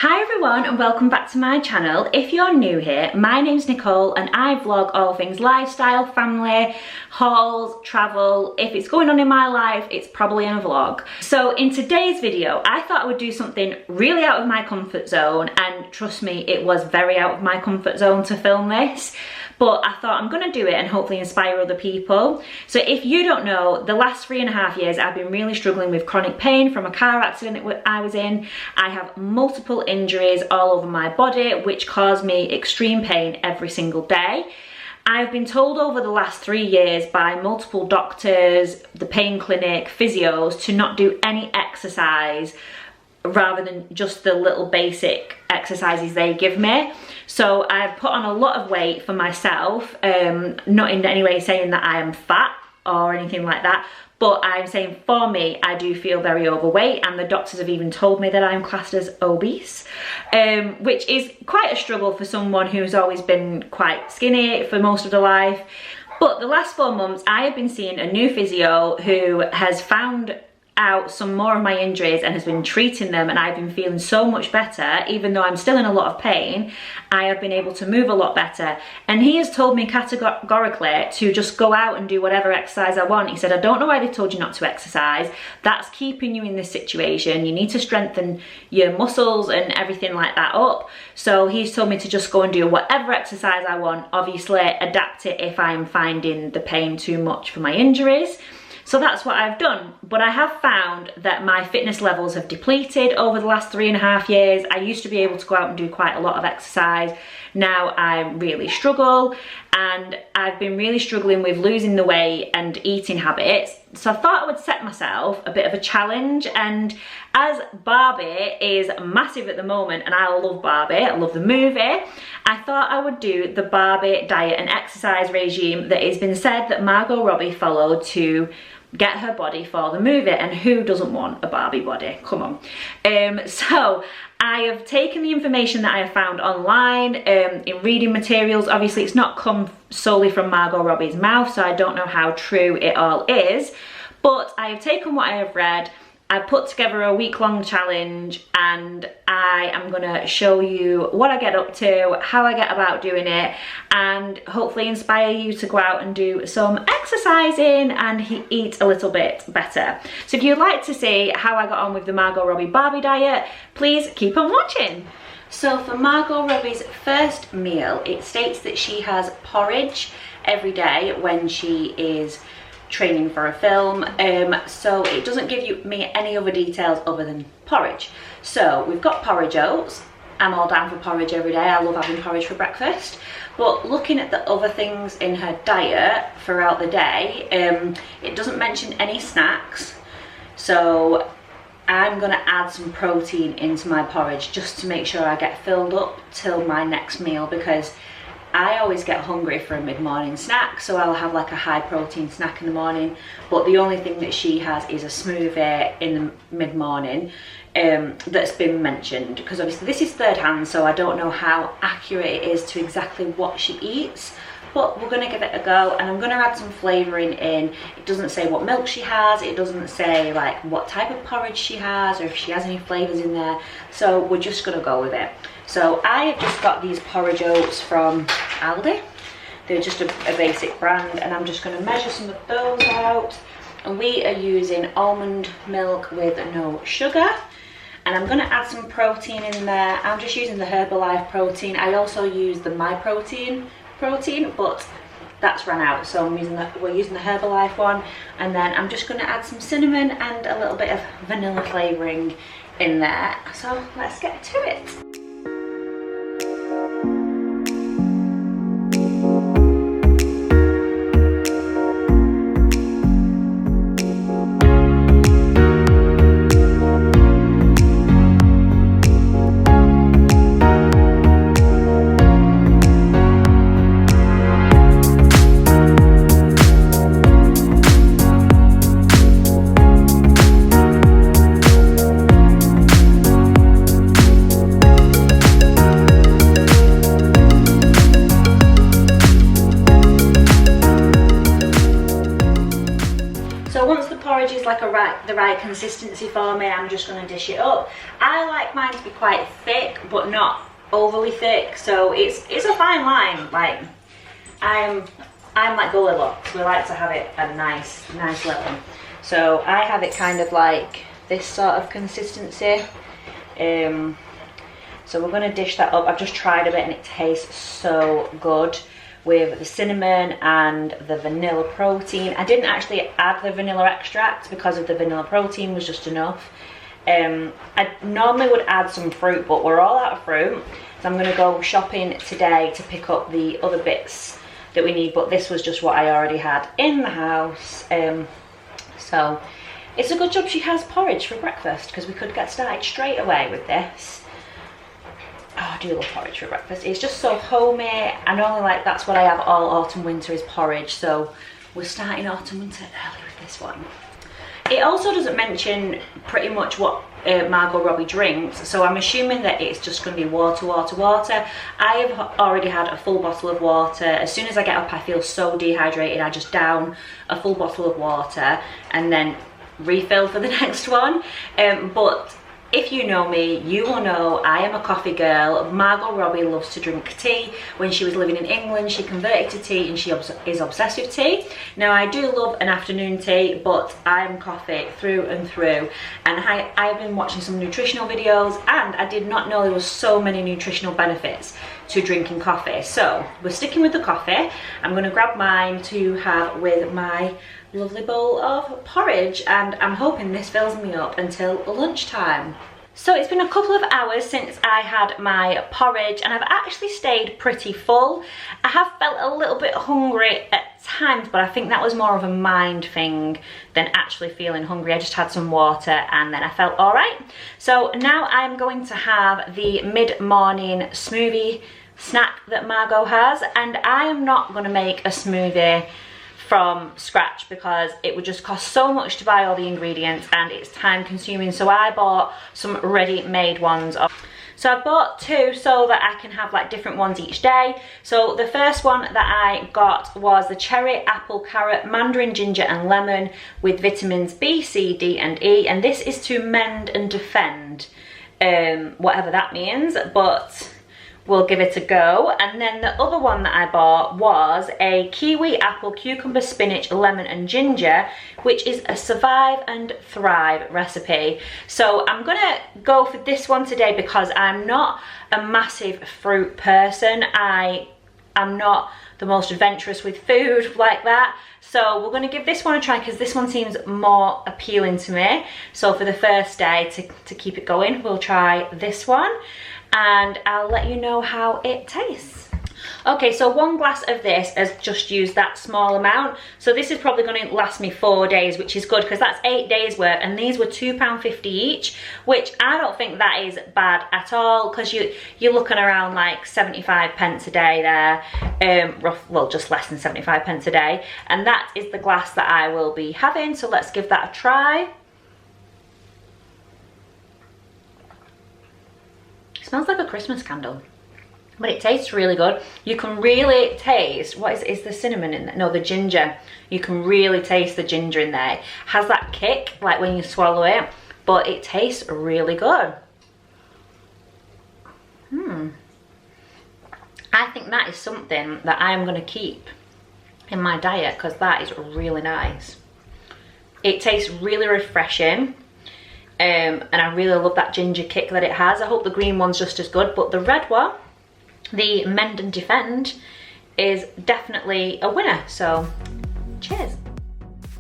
Hi everyone and welcome back to my channel. If you're new here, my name's Nicole and I vlog all things lifestyle, family, hauls, travel. If it's going on in my life, it's probably in a vlog. So in today's video, I thought I would do something really out of my comfort zone, and trust me, it was very out of my comfort zone to film this. But I thought I'm gonna do it and hopefully inspire other people. So if you don't know, the last 3.5 years I've been really struggling with chronic pain from a car accident I was in. I have multiple injuries all over my body which cause me extreme pain every single day. I've been told over the last 3 years by multiple doctors, the pain clinic, physios, to not do any exercise rather than just the little basic exercises they give me. So I've put on a lot of weight for myself, not in any way saying that I am fat or anything like that, but I'm saying for me, I do feel very overweight, and the doctors have even told me that I'm classed as obese, which is quite a struggle for someone who's always been quite skinny for most of their life. But the last 4 months, I have been seeing a new physio who has found out some more of my injuries and has been treating them, and I've been feeling so much better. Even though I'm still in a lot of pain, I have been able to move a lot better, and he has told me categorically to just go out and do whatever exercise I want. He said, I don't know why they told you not to exercise, that's keeping you in this situation, you need to strengthen your muscles and everything like that up. So he's told me to just go and do whatever exercise I want, obviously adapt it if I'm finding the pain too much for my injuries. So that's what I've done. But I have found that my fitness levels have depleted over the last 3.5 years. I used to be able to go out and do quite a lot of exercise. Now I really struggle, and I've been really struggling with losing the weight and eating habits. So I thought I would set myself a bit of a challenge, and as Barbie is massive at the moment, and I love Barbie, I love the movie, I thought I would do the Barbie diet and exercise regime that has been said that Margot Robbie followed to get her body for the movie, and who doesn't want a Barbie body? Come on. So I have taken the information that I have found online in reading materials. Obviously it's not come solely from Margot Robbie's mouth, so I don't know how true it all is, but I have taken what I have read. I've put together a week-long challenge, and I am gonna show you what I get up to, how I get about doing it, and hopefully inspire you to go out and do some exercising and eat a little bit better. So if you'd like to see how I got on with the Margot Robbie Barbie diet, please keep on watching. So for Margot Robbie's first meal, it states that she has porridge every day when she is training for a film, so it doesn't give me any other details other than porridge. So we've got porridge oats. I'm all down for porridge every day. I love having porridge for breakfast. But looking at the other things in her diet throughout the day, it doesn't mention any snacks. So I'm gonna add some protein into my porridge just to make sure I get filled up till my next meal, because I always get hungry for a mid-morning snack, so I'll have like a high protein snack in the morning. But the only thing that she has is a smoothie in the mid-morning that's been mentioned, because obviously this is third hand, so I don't know how accurate it is to exactly what she eats, but we're gonna give it a go, and I'm gonna add some flavouring in. It doesn't say what milk she has, it doesn't say like what type of porridge she has or if she has any flavours in there, so we're just gonna go with it. So I have just got these porridge oats from Aldi. They're just a basic brand, and I'm just going to measure some of those out. And we are using almond milk with no sugar. And I'm going to add some protein in there. I'm just using the Herbalife protein. I also use the My Protein, but that's run out, so we're using the Herbalife one. And then I'm just going to add some cinnamon and a little bit of vanilla flavouring in there. So let's get to it. the right consistency for me, I'm just going to dish it up. I like mine to be quite thick, but not overly thick, so it's a fine line. Like, I'm like Goldilocks. We like to have it a nice level. So I have it kind of like this sort of consistency. So we're going to dish that up. I've just tried a bit and it tastes so good with the cinnamon and the vanilla protein. I didn't actually add the vanilla extract because of the vanilla protein was just enough. I normally would add some fruit, but we're all out of fruit, so I'm going to go shopping today to pick up the other bits that we need, but this was just what I already had in the house. So it's a good job she has porridge for breakfast, because we could get started straight away with this. Oh, I do love porridge for breakfast. It's just so homey. I normally like, that's what I have all autumn winter is porridge, so we're starting autumn winter early with this one. It also doesn't mention pretty much what Margot Robbie drinks, so I'm assuming that it's just going to be water. I have already had a full bottle of water. As soon as I get up I feel so dehydrated, I just down a full bottle of water and then refill for the next one. But if you know me, you will know I am a coffee girl. Margot Robbie loves to drink tea. When she was living in England, she converted to tea and she is obsessed with tea. Now, I do love an afternoon tea, but I'm coffee through and through. And I've been watching some nutritional videos and I did not know there was so many nutritional benefits to drinking coffee. So we're sticking with the coffee. I'm gonna grab mine to have with my lovely bowl of porridge, and I'm hoping this fills me up until lunchtime. So it's been a couple of hours since I had my porridge and I've actually stayed pretty full. I have felt a little bit hungry at times, but I think that was more of a mind thing than actually feeling hungry. I just had some water and then I felt all right. So now I'm going to have the mid-morning smoothie snack that Margot has, and I am not going to make a smoothie from scratch because it would just cost so much to buy all the ingredients and it's time consuming. So I bought some ready-made ones. So I bought two so that I can have like different ones each day. So the first one that I got was the cherry, apple, carrot, mandarin, ginger and lemon with vitamins B, C, D and E, and this is to mend and defend, whatever that means, but we'll give it a go. And then the other one that I bought was a kiwi, apple, cucumber, spinach, lemon and ginger, which is a survive and thrive recipe. So I'm gonna go for this one today because I'm not a massive fruit person. I'm not the most adventurous with food like that. So we're gonna give this one a try because this one seems more appealing to me. So for the first day to keep it going, we'll try this one and I'll let you know how it tastes. Okay, so 1 glass of this has just used that small amount. So this is probably going to last me 4 days, which is good because that's 8 days worth, and these were £2.50 each, which I don't think that is bad at all because you're looking around like 75 pence a day there, well, just less than 75 pence a day, and that is the glass that I will be having. So let's give that a try. Smells like a Christmas candle, but it tastes really good. You can really taste, what is the cinnamon in there? No, the ginger. You can really taste the ginger in there. It has that kick, like when you swallow it, but it tastes really good. I think that is something that I am going to keep in my diet because that is really nice. It tastes really refreshing. And I really love that ginger kick that it has. I hope the green one's just as good, but the red one, the Mend and Defend, is definitely a winner. So cheers.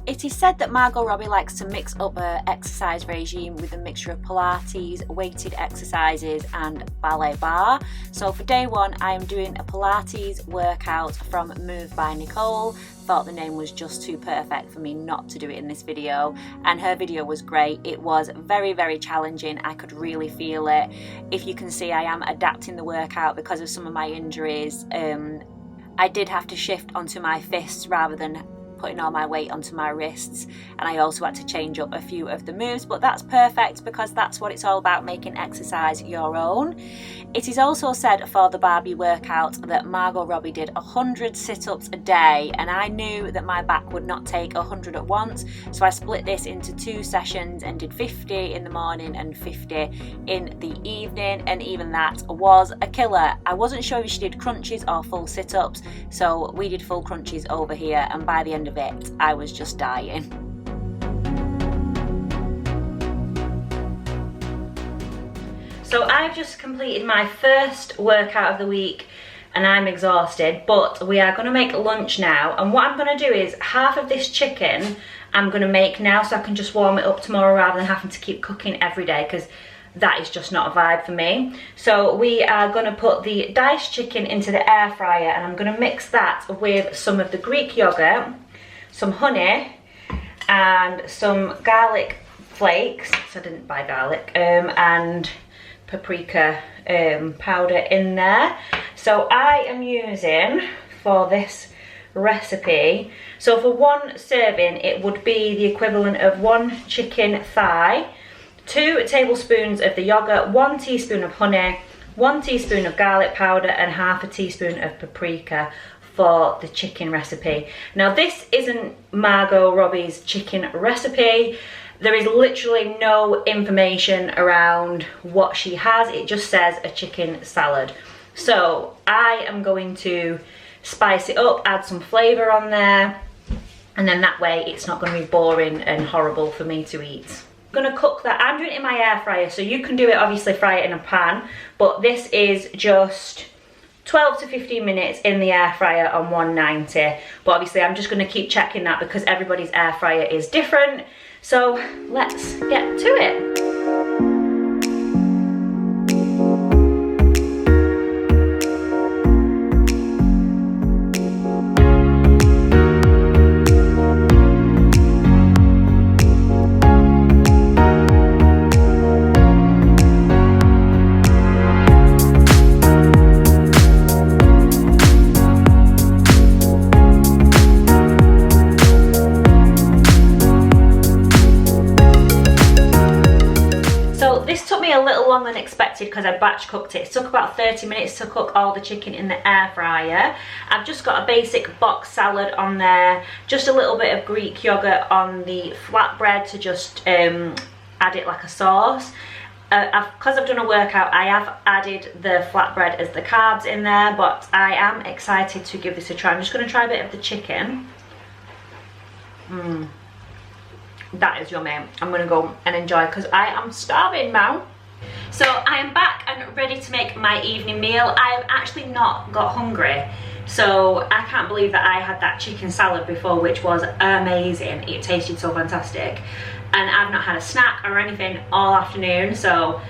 It is said that Margot Robbie likes to mix up her exercise regime with a mixture of Pilates, weighted exercises and ballet bar. So for day one, I am doing a Pilates workout from Move by Nicole. Thought the name was just too perfect for me not to do it in this video, and her video was great. It was very, very challenging. I could really feel it. If you can see, I am adapting the workout because of some of my injuries. I did have to shift onto my fists rather than putting all my weight onto my wrists, and I also had to change up a few of the moves, but that's perfect because that's what it's all about, making exercise your own. It is also said for the Barbie workout that Margot Robbie did 100 sit-ups a day, and I knew that my back would not take 100 at once, so I split this into 2 sessions and did 50 in the morning and 50 in the evening, and even that was a killer. I wasn't sure if she did crunches or full sit-ups, so we did full crunches over here, and by the end of it I was just dying. So I've just completed my first workout of the week and I'm exhausted, but we are going to make lunch now, and what I'm going to do is half of this chicken I'm going to make now so I can just warm it up tomorrow rather than having to keep cooking every day, because that is just not a vibe for me. So we are going to put the diced chicken into the air fryer, and I'm going to mix that with some of the Greek yogurt, some honey and some garlic flakes, so I didn't buy garlic, and paprika powder in there. So I am using, for this recipe, so for 1 serving it would be the equivalent of 1 chicken thigh, 2 tablespoons of the yogurt, 1 teaspoon of honey, 1 teaspoon of garlic powder and half a teaspoon of paprika for the chicken recipe. Now this isn't Margot Robbie's chicken recipe. There is literally no information around what she has. It just says a chicken salad. So I am going to spice it up, add some flavour on there, and then that way it's not going to be boring and horrible for me to eat. I'm going to cook that. I'm doing it in my air fryer, so you can do it, obviously fry it in a pan, but this is just 12 to 15 minutes in the air fryer on 190. But obviously I'm just going to keep checking that because everybody's air fryer is different. So let's get to it. Than expected because I batch cooked it. It took about 30 minutes to cook all the chicken in the air fryer. I've just got a basic box salad on there, just a little bit of Greek yogurt on the flatbread to just add it like a sauce. Because I've done a workout, I have added the flatbread as the carbs in there, but I am excited to give this a try. I'm just going to try a bit of the chicken. That is yummy. I'm going to go and enjoy because I am starving now. So I am back and ready to make my evening meal. I've actually not got hungry, so I can't believe that I had that chicken salad before, which was amazing. It tasted so fantastic, and I've not had a snack or anything all afternoon, so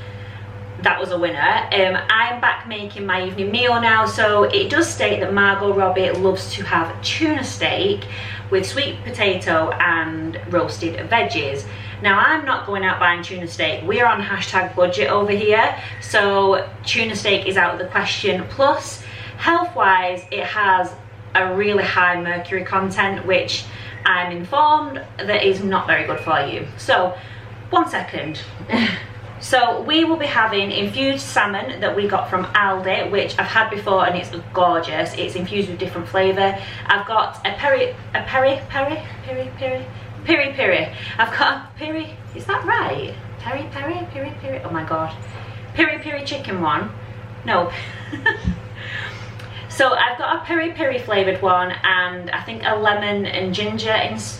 that was a winner. I'm back making my evening meal now. So it does state that Margot Robbie loves to have tuna steak with sweet potato and roasted veggies. Now I'm not going out buying tuna steak. We are on hashtag budget over here, so tuna steak is out of the question. Plus, health-wise, it has a really high mercury content, which I'm informed that is not very good for you. So, 1 second. So we will be having infused salmon that we got from Aldi, which I've had before and it's gorgeous. It's infused with different flavour. I've got a peri. I've got a peri, is that right? Peri, oh my god. Peri chicken one. No. So I've got a peri flavoured one and I think a lemon and ginger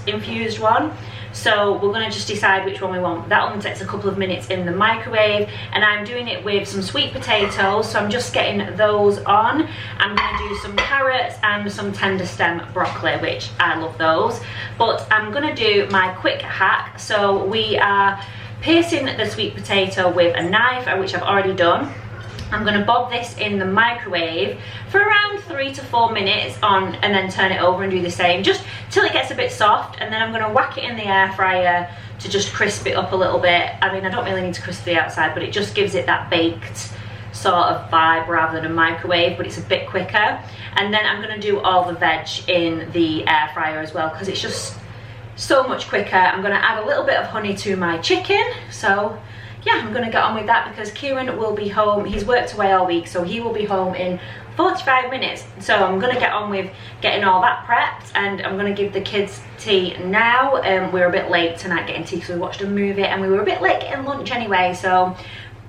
infused one. So we're going to just decide which one we want. That only takes a couple of minutes in the microwave, and I'm doing it with some sweet potatoes, so I'm just getting those on. I'm going to do some carrots and some tender stem broccoli, which I love those. But I'm going to do my quick hack. So we are piercing the sweet potato with a knife, which I've already done. I'm going to bob this in the microwave for around 3 to 4 minutes on, and then turn it over and do the same, just till it gets a bit soft, and then I'm going to whack it in the air fryer to just crisp it up a little bit. I mean, I don't really need to crisp the outside, but it just gives it that baked sort of vibe rather than a microwave, but it's a bit quicker. And then I'm going to do all the veg in the air fryer as well, because it's just so much quicker. I'm going to add a little bit of honey to my chicken, so yeah, I'm going to get on with that because Kieran will be home. He's worked away all week, so he will be home in 45 minutes. So I'm going to get on with getting all that prepped, and I'm going to give the kids tea now. We're a bit late tonight getting tea because we watched a movie and we were a bit late getting lunch anyway, so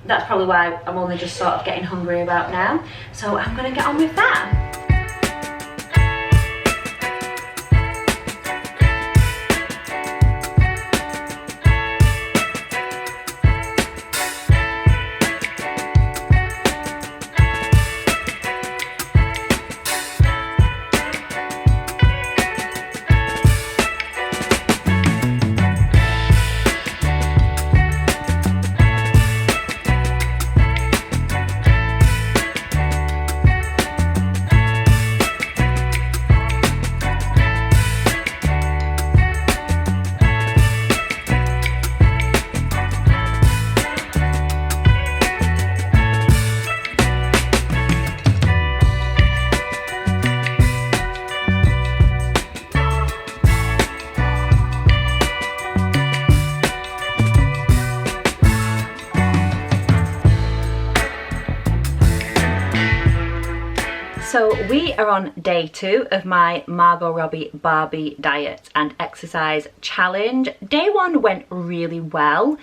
that's probably why I'm only just sort of getting hungry about now. So I'm going to get on with that. So we are on day 2 of my Margot Robbie Barbie diet and exercise challenge. Day 1 went really well.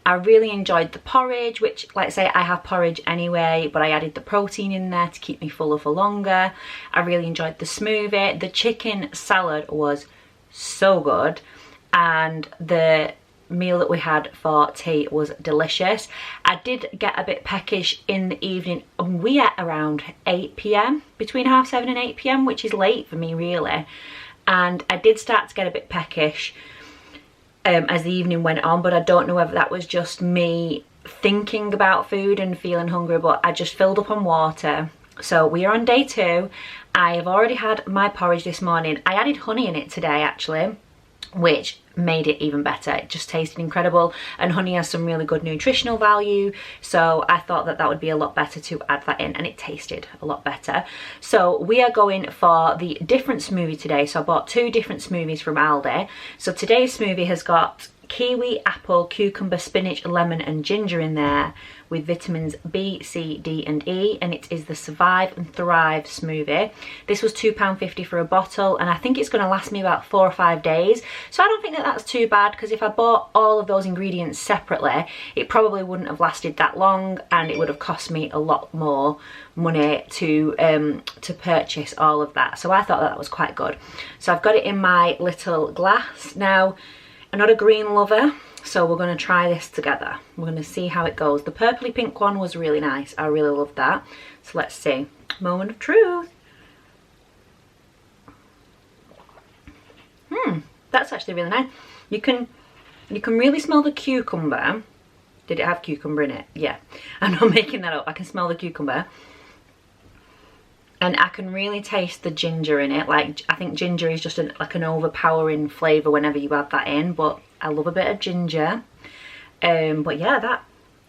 I really enjoyed the porridge, which, like I say, I have porridge anyway, but I added the protein in there to keep me fuller for longer. I really enjoyed the smoothie. The chicken salad was so good, and the meal that we had for tea was delicious. I did get a bit peckish in the evening, and we ate around 8 p.m, between 7:30 and 8 p.m, which is late for me really, and I did start to get a bit peckish as the evening went on, but I don't know whether that was just me thinking about food and feeling hungry, but I just filled up on water. So we are on day 2. I have already had my porridge this morning. I added honey in it today actually, which made it even better. It just tasted incredible, and honey has some really good nutritional value, so I thought that that would be a lot better to add that in, and it tasted a lot better. So we are going for the different smoothie today. So I bought 2 different smoothies from Aldi. So today's smoothie has got kiwi, apple, cucumber, spinach, lemon and ginger in there with vitamins B, C, D and E, and it is the Survive and Thrive smoothie. This was £2.50 for a bottle, and I think it's going to last me about 4 or 5 days, so I don't think that that's too bad, because if I bought all of those ingredients separately it probably wouldn't have lasted that long, and it would have cost me a lot more money to purchase all of that. So I thought that was quite good. So I've got it in my little glass. Now, I'm not a green lover, so we're going to try this together. We're going to see how it goes. The purpley pink one was really nice. I really loved that. So let's see. Moment of truth. That's actually really nice. You can really smell the cucumber. Did it have cucumber in it? Yeah. I'm not making that up. I can smell the cucumber. And I can really taste the ginger in it. Like, I think ginger is just like an overpowering flavour whenever you add that in, but I love a bit of ginger. But yeah,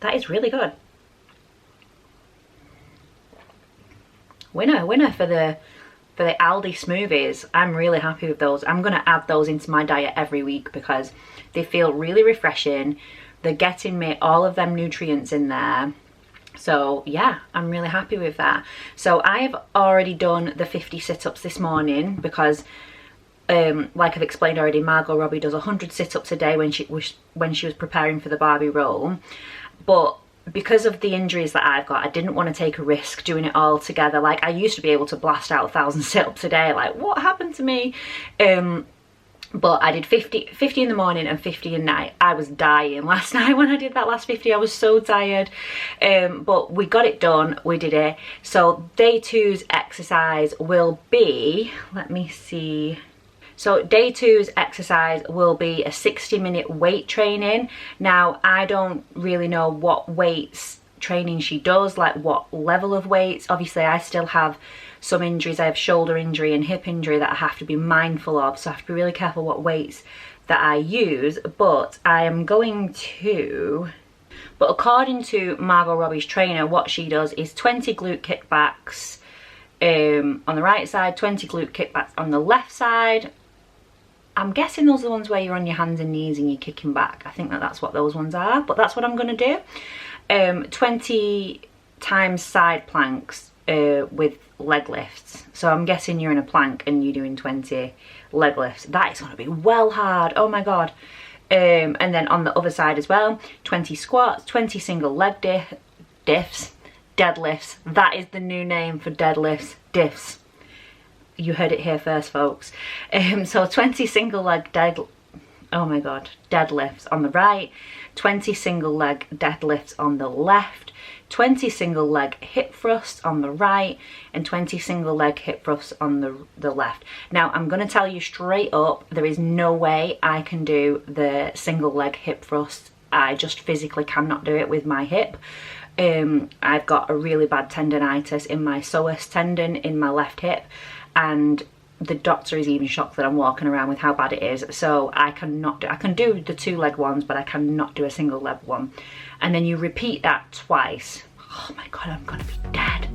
that is really good. Winner for the Aldi smoothies. I'm really happy with those. I'm going to add those into my diet every week because they feel really refreshing. They're getting me all of them nutrients in there. So yeah, I'm really happy with that. So I've already done the 50 sit-ups this morning because like I've explained already, Margot Robbie does 100 sit-ups a day when she was preparing for the Barbie role. But because of the injuries that I've got, I didn't want to take a risk doing it all together. Like, I used to be able to blast out 1,000 sit-ups a day. Like, what happened to me? But I did 50 in the morning and 50 at night. I was dying last night when I did that last 50. I was so tired. But we got it done. We did it. So day 2's exercise will be, let me see. So day 2's exercise will be a 60-minute weight training. Now, I don't really know what weights training she does, like what level of weights. Obviously, I still have some injuries. I have shoulder injury and hip injury that I have to be mindful of, so I have to be really careful what weights that I use. But I am going to, but according to Margot Robbie's trainer, what she does is 20 glute kickbacks on the right side, 20 glute kickbacks on the left side, I'm guessing those are the ones where you're on your hands and knees and you're kicking back. I think that's what those ones are, but that's what I'm going to do. 20 times side planks with leg lifts. So I'm guessing you're in a plank and you're doing 20 leg lifts. That is going to be well hard. Oh my God. And then on the other side as well, 20 squats, 20 single leg diffs, deadlifts. That is the new name for deadlifts, diffs. You heard it here first, folks. So 20 single leg deadlifts on the right, 20 single leg deadlifts on the left, 20 single leg hip thrusts on the right, and 20 single leg hip thrusts on the left. Now, I'm going to tell you straight up, there is no way I can do the single leg hip thrusts. I just physically cannot do it with my hip. I've got a really bad tendonitis in my psoas tendon in my left hip, and the doctor is even shocked that I'm walking around with how bad it is. So I can do the 2 leg ones, but I cannot do a single leg one. And then you repeat that twice. Oh my God, I'm gonna be dead.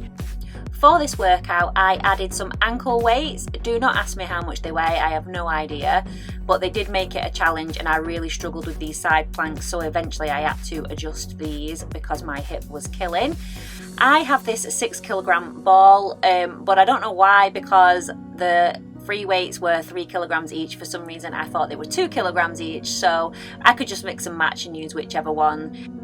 For this workout, I added some ankle weights. Do not ask me how much they weigh, I have no idea, but they did make it a challenge, and I really struggled with these side planks, so eventually I had to adjust these because my hip was killing. I have this 6 kilogram ball, but I don't know why, because the free weights were 3 kilograms each. For some reason I thought they were 2 kilograms each, so I could just mix and match and use whichever one.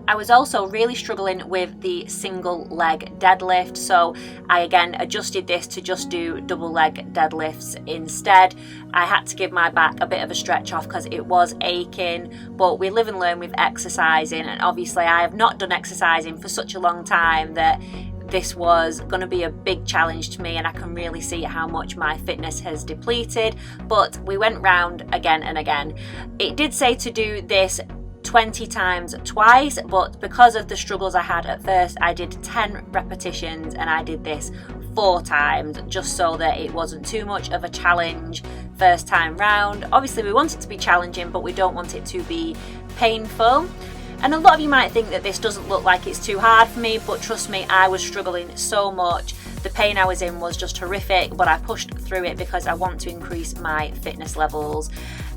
I was also really struggling with the single leg deadlift, so I again adjusted this to just do double leg deadlifts instead. I had to give my back a bit of a stretch off because it was aching, but we live and learn with exercising, and obviously I have not done exercising for such a long time that this was going to be a big challenge to me, and I can really see how much my fitness has depleted. But we went round again and again. It did say to do this 20 times twice, but because of the struggles I had at first, I did 10 repetitions and I did this 4 times just so that it wasn't too much of a challenge first time round. Obviously we want it to be challenging, but we don't want it to be painful. And a lot of you might think that this doesn't look like it's too hard for me, but trust me, I was struggling so much. The pain I was in was just horrific, but I pushed through it because I want to increase my fitness levels.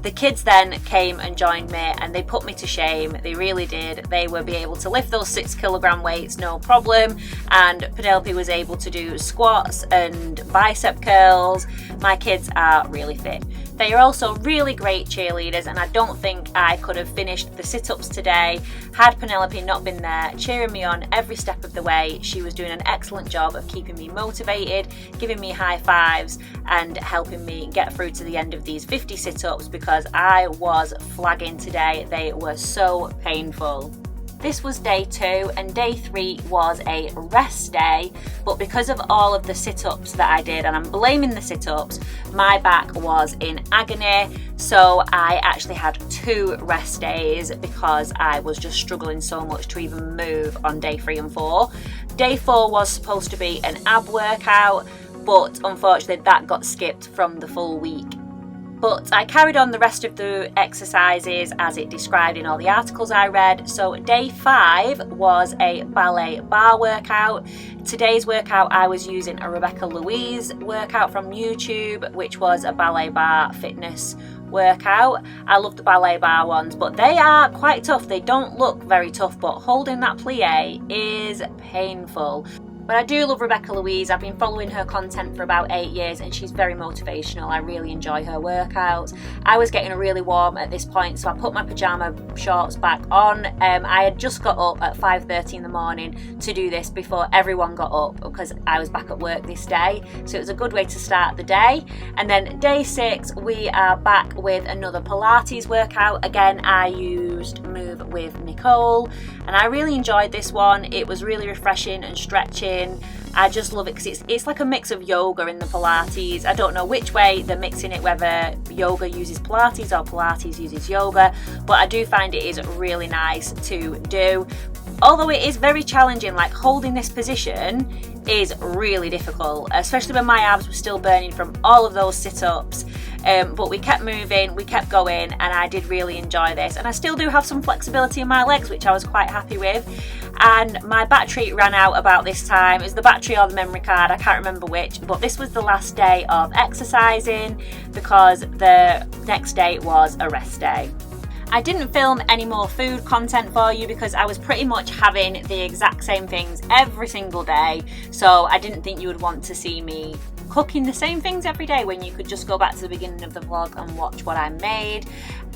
The kids then came and joined me, and they put me to shame. They really did. They would be able to lift those 6 kilogram weights no problem, and Penelope was able to do squats and bicep curls. My kids are really fit. They are also really great cheerleaders, and I don't think I could have finished the sit-ups today had Penelope not been there cheering me on every step of the way. She was doing an excellent job of keeping me motivated, giving me high fives, and helping me get through to the end of these 50 sit-ups because I was flagging today. They were so painful. This was day 2, and day 3 was a rest day, but because of all of the sit-ups that I did, and I'm blaming the sit-ups, my back was in agony, so I actually had 2 rest days because I was just struggling so much to even move on day 3 and 4. Day 4 was supposed to be an ab workout, but unfortunately that got skipped from the full week. But I carried on the rest of the exercises as it described in all the articles I read. So day 5 was a ballet bar workout. Today's workout I was using a Rebecca Louise workout from YouTube, which was a ballet bar fitness workout. I love the ballet bar ones, but they are quite tough. They don't look very tough, but holding that plie is painful. But I do love Rebecca Louise. I've been following her content for about 8 years and she's very motivational. I really enjoy her workouts. I was getting really warm at this point, so I put my pyjama shorts back on. I had just got up at 5:30 in the morning to do this before everyone got up because I was back at work this day. So it was a good way to start the day. And then day 6, we are back with another Pilates workout. Again, I used Move with Nicole and I really enjoyed this one. It was really refreshing and stretching. I just love it because it's like a mix of yoga in the Pilates. I don't know which way they're mixing it, whether yoga uses Pilates or Pilates uses yoga, but I do find it is really nice to do. Although it is very challenging, like holding this position is really difficult, especially when my abs were still burning from all of those sit-ups. But we kept moving, we kept going, and I did really enjoy this. And I still do have some flexibility in my legs, which I was quite happy with. and my battery ran out about this time. It was the battery or the memory card, I can't remember which, but this was the last day of exercising because the next day was a rest day. I didn't film any more food content for you because I was pretty much having the exact same things every single day, so I didn't think you would want to see me cooking the same things every day when you could just go back to the beginning of the vlog and watch what I made.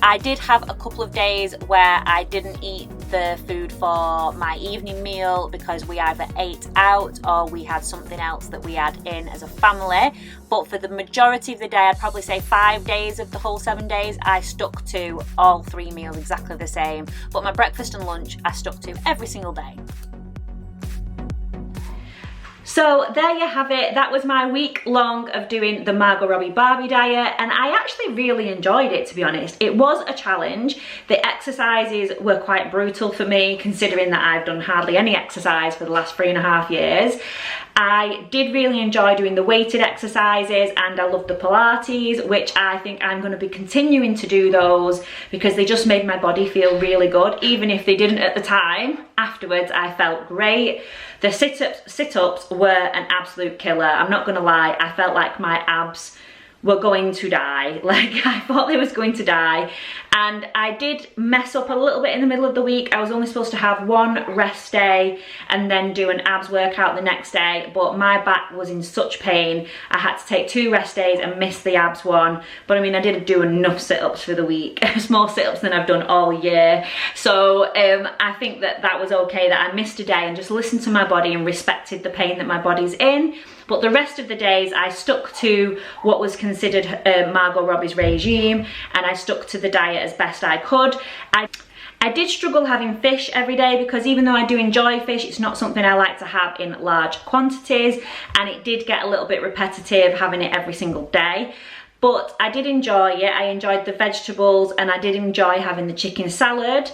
I did have a couple of days where I didn't eat the food for my evening meal because we either ate out or we had something else that we had in as a family, but for the majority of the day, I'd probably say 5 days of the whole 7 days, I stuck to all 3 meals exactly the same, but my breakfast and lunch I stuck to every single day. So there you have it. That was my week long of doing the Margot Robbie Barbie diet, and I actually really enjoyed it, to be honest. It was a challenge. The exercises were quite brutal for me, considering that I've done hardly any exercise for the last 3.5 years. I did really enjoy doing the weighted exercises, and I loved the Pilates, which I think I'm going to be continuing to do those because they just made my body feel really good. Even if they didn't at the time, afterwards I felt great. The sit-ups were an absolute killer. I'm not going to lie, I felt like my abs were going to die. Like, I thought they was going to die. And I did mess up a little bit in the middle of the week. I was only supposed to have 1 rest day and then do an abs workout the next day, but my back was in such pain. I had to take 2 rest days and miss the abs one. But I mean, I did do enough sit-ups for the week. It was more sit-ups than I've done all year. So I think that that was okay, that I missed a day and just listened to my body and respected the pain that my body's in. But the rest of the days I stuck to what was considered Margot Robbie's regime, and I stuck to the diet as best I could. I did struggle having fish every day because even though I do enjoy fish, it's not something I like to have in large quantities, and it did get a little bit repetitive having it every single day. But I did enjoy it. I enjoyed the vegetables, and I did enjoy having the chicken salad.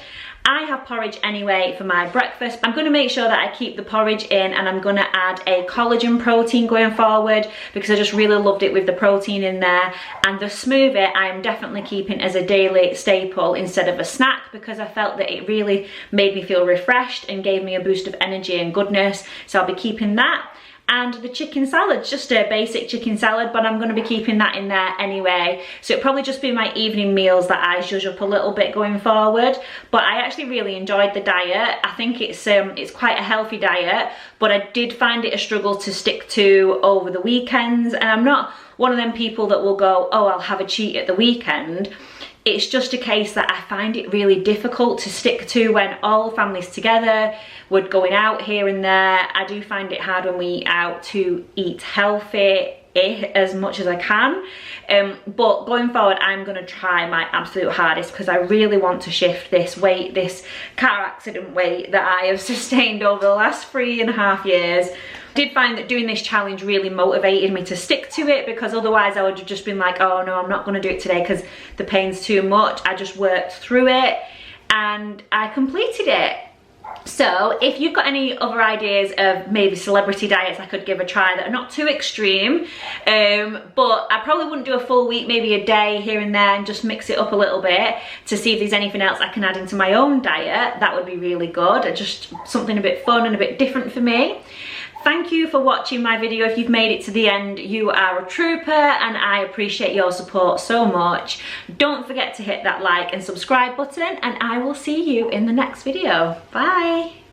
I have porridge anyway for my breakfast. I'm going to make sure that I keep the porridge in, and I'm going to add a collagen protein going forward because I just really loved it with the protein in there. And the smoothie I am definitely keeping as a daily staple instead of a snack because I felt that it really made me feel refreshed and gave me a boost of energy and goodness. So I'll be keeping that. And the chicken salad, just a basic chicken salad, but I'm going to be keeping that in there anyway. So it'll probably just be my evening meals that I zhuzh up a little bit going forward. But I actually really enjoyed the diet. I think it's quite a healthy diet, but I did find it a struggle to stick to over the weekends. And I'm not one of them people that will go, oh, I'll have a cheat at the weekend. It's just a case that I find it really difficult to stick to when all families together, we're going out here and there. I do find it hard when we eat out to eat healthy as much as I can. But going forward, I'm going to try my absolute hardest because I really want to shift this weight, this car accident weight that I have sustained over the last 3.5 years. I did find that doing this challenge really motivated me to stick to it because otherwise I would have just been like, oh no, I'm not going to do it today because the pain's too much. I just worked through it and I completed it. So if you've got any other ideas of maybe celebrity diets I could give a try that are not too extreme, but I probably wouldn't do a full week, maybe a day here and there, and just mix it up a little bit to see if there's anything else I can add into my own diet. That would be really good. Just something a bit fun and a bit different for me. Thank you for watching my video. If you've made it to the end, you are a trooper and I appreciate your support so much. Don't forget to hit that like and subscribe button, and I will see you in the next video. Bye.